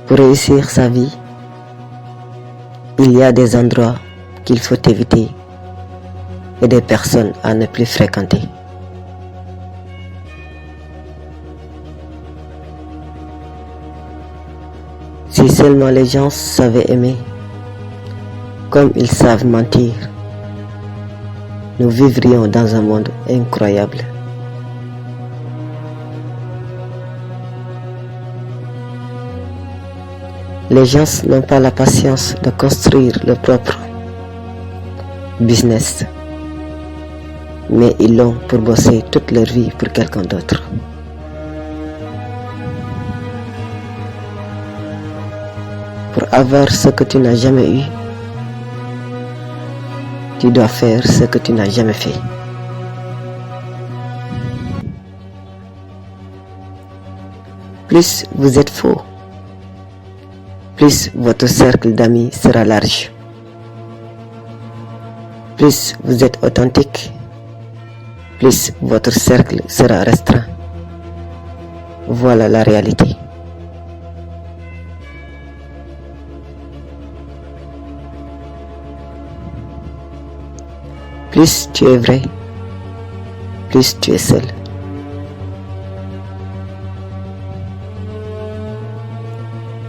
Pour réussir sa vie, il y a des endroits qu'il faut éviter et des personnes à ne plus fréquenter. Si seulement les gens savaient aimer, comme ils savent mentir, nous vivrions dans un monde incroyable. Les gens n'ont pas la patience de construire leur propre business, mais ils l'ont pour bosser toute leur vie pour quelqu'un d'autre. Pour avoir ce que tu n'as jamais eu, tu dois faire ce que tu n'as jamais fait. Plus vous êtes faux, plus votre cercle d'amis sera large. Plus vous êtes authentique, plus votre cercle sera restreint. Voilà la réalité. Plus tu es vrai, plus tu es seul.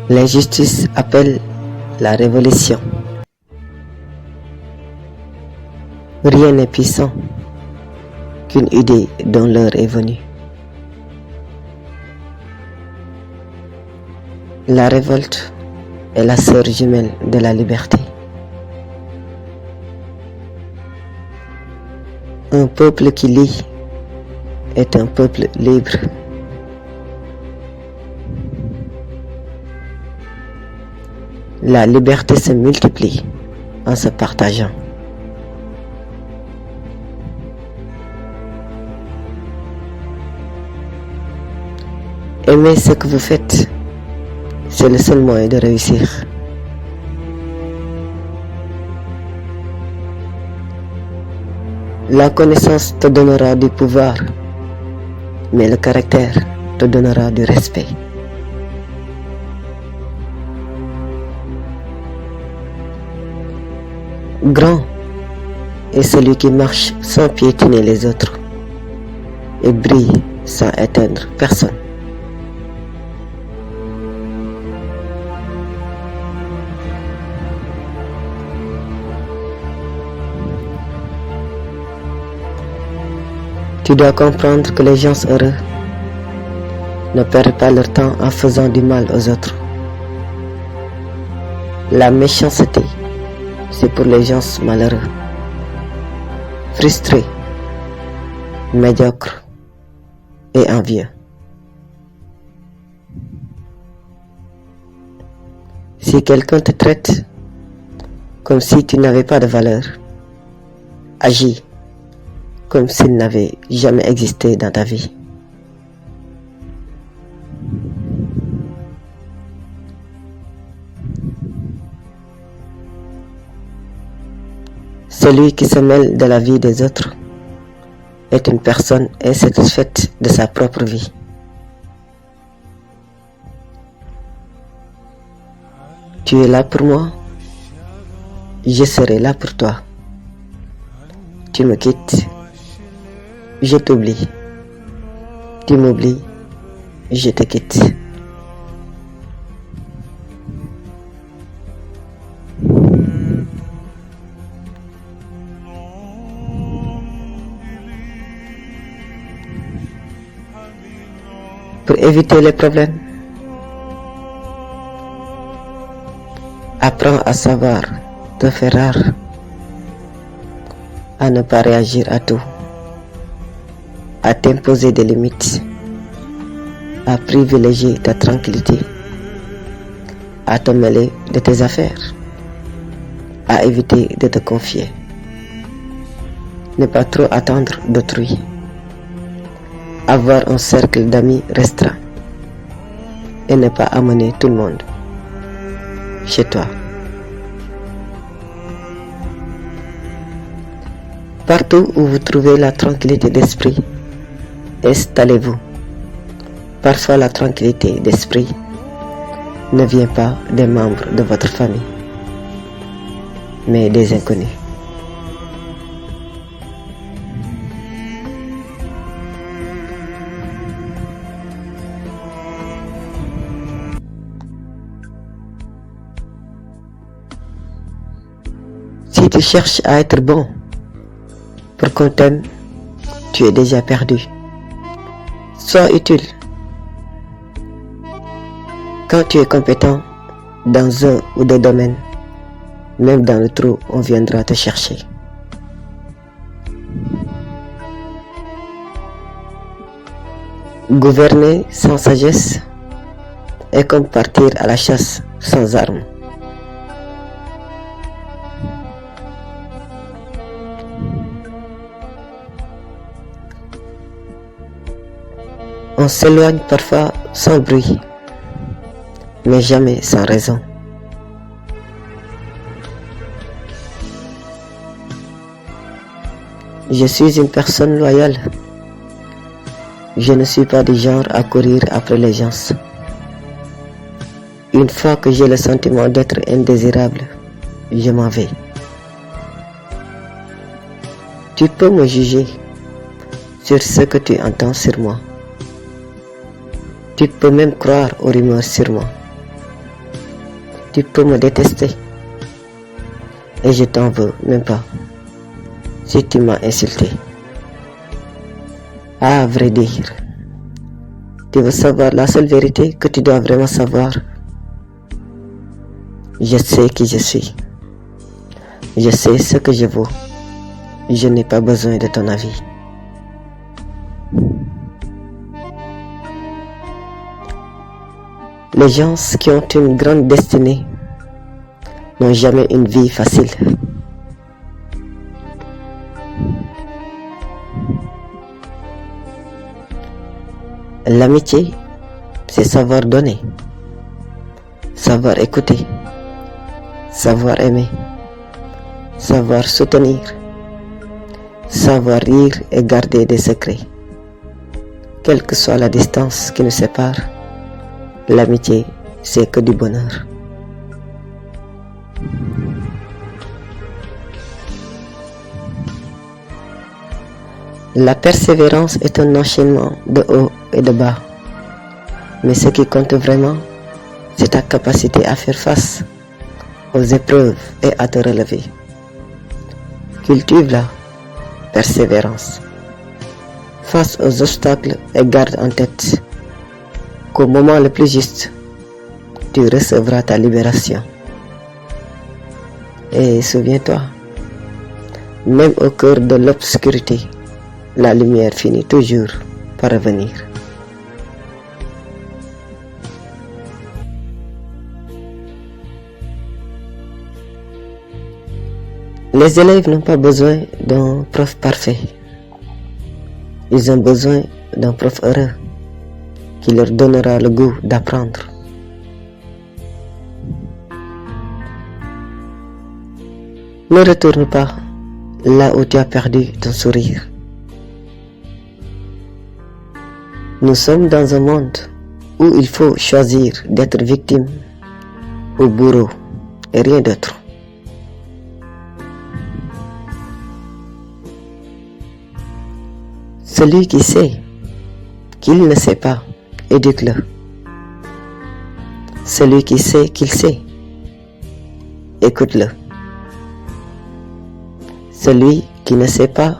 L'injustice appelle la révolution. Rien n'est puissant qu'une idée dont l'heure est venue. La révolte est la sœur jumelle de la liberté. Un peuple qui lit est un peuple libre. La liberté se multiplie en se partageant. Aimez ce que vous faites, c'est le seul moyen de réussir. La connaissance te donnera du pouvoir, mais le caractère te donnera du respect. Grand est celui qui marche sans piétiner les autres et brille sans éteindre personne. Tu dois comprendre que les gens heureux ne perdent pas leur temps en faisant du mal aux autres. La méchanceté, c'est pour les gens malheureux, frustrés, médiocres et envieux. Si quelqu'un te traite comme si tu n'avais pas de valeur, agis comme s'il n'avait jamais existé dans ta vie. Celui qui se mêle de la vie des autres est une personne insatisfaite de sa propre vie. Tu es là pour moi, je serai là pour toi. Tu me quittes, je t'oublie. Tu m'oublies, je te quitte. Pour éviter les problèmes, apprends à savoir te faire rare, à ne pas réagir à tout, à t'imposer des limites, à privilégier ta tranquillité, à te mêler de tes affaires, à éviter de te confier, ne pas trop attendre d'autrui, avoir un cercle d'amis restreint et ne pas amener tout le monde chez toi. Partout où vous trouvez la tranquillité d'esprit, installez-vous. Parfois la tranquillité d'esprit ne vient pas des membres de votre famille, mais des inconnus. Si tu cherches à être bon pour qu'on t'aime, tu es déjà perdu. Sois utile. Quand tu es compétent dans un ou deux domaines, même dans le trou, on viendra te chercher. Gouverner sans sagesse est comme partir à la chasse sans armes. On s'éloigne parfois sans bruit, mais jamais sans raison. Je suis une personne loyale. Je ne suis pas du genre à courir après les gens. Une fois que j'ai le sentiment d'être indésirable, je m'en vais. Tu peux me juger sur ce que tu entends sur moi. Tu peux même croire aux rumeurs sur moi. Tu peux me détester. Et je t'en veux même pas si tu m'as insulté. À vrai dire, tu veux savoir la seule vérité que tu dois vraiment savoir. Je sais qui je suis. Je sais ce que je vaux. Je n'ai pas besoin de ton avis. Les gens qui ont une grande destinée n'ont jamais une vie facile. L'amitié, c'est savoir donner, savoir écouter, savoir aimer, savoir soutenir, savoir rire et garder des secrets. Quelle que soit la distance qui nous sépare, l'amitié, c'est que du bonheur. La persévérance est un enchaînement de haut et de bas. Mais ce qui compte vraiment, c'est ta capacité à faire face aux épreuves et à te relever. Cultive la persévérance face aux obstacles et garde en tête qu'au moment le plus juste, tu recevras ta libération. Et souviens-toi, même au cœur de l'obscurité, la lumière finit toujours par revenir. Les élèves n'ont pas besoin d'un prof parfait. Ils ont besoin d'un prof heureux qui leur donnera le goût d'apprendre. Ne retourne pas là où tu as perdu ton sourire. Nous sommes dans un monde où il faut choisir d'être victime ou bourreau et rien d'autre. Celui qui sait qu'il ne sait pas, éduque-le. Celui qui sait qu'il sait, écoute-le. Celui qui ne sait pas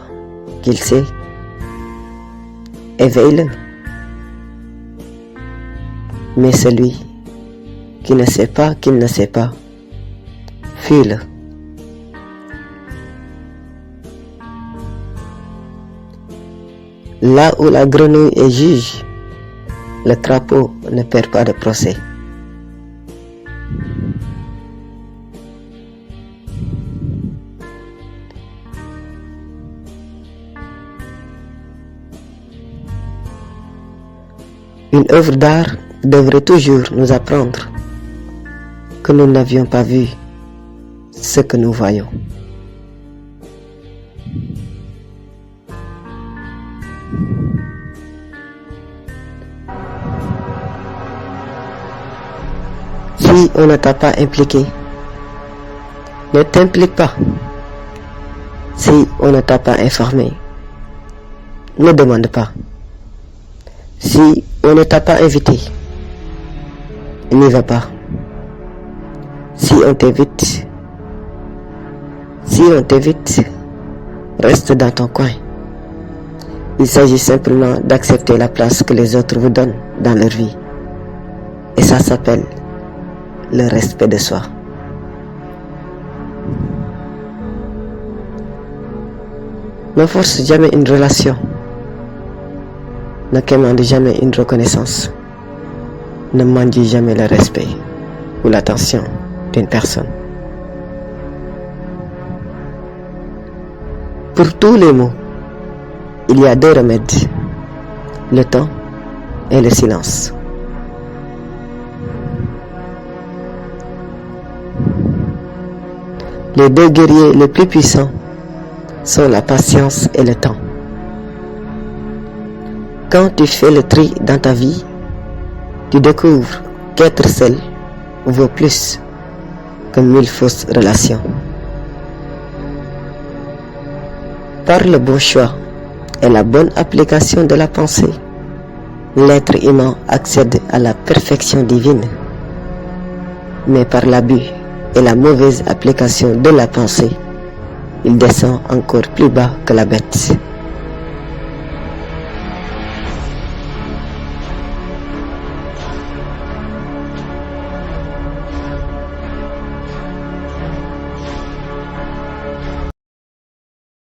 qu'il sait, éveille-le. Mais celui qui ne sait pas qu'il ne sait pas, fuis-le. Là où la grenouille est juge, le crapaud ne perd pas de procès. Une œuvre d'art devrait toujours nous apprendre que nous n'avions pas vu ce que nous voyons. Si on ne t'a pas impliqué, ne t'implique pas. Si on ne t'a pas informé, ne demande pas. Si on ne t'a pas invité, n'y va pas. Si on t'invite, reste dans ton coin. Il s'agit simplement d'accepter la place que les autres vous donnent dans leur vie. Et ça s'appelle le respect de soi. Ne force jamais une relation. Ne commande jamais une reconnaissance. Ne mendie jamais le respect ou l'attention d'une personne. Pour tous les maux, il y a 2 remèdes, le temps et le silence. Les 2 guerriers les plus puissants sont la patience et le temps. Quand tu fais le tri dans ta vie, tu découvres qu'être seul vaut plus que 1000 fausses relations. Par le bon choix et la bonne application de la pensée, l'être humain accède à la perfection divine. Mais par l'abus et la mauvaise application de la pensée, il descend encore plus bas que la bête.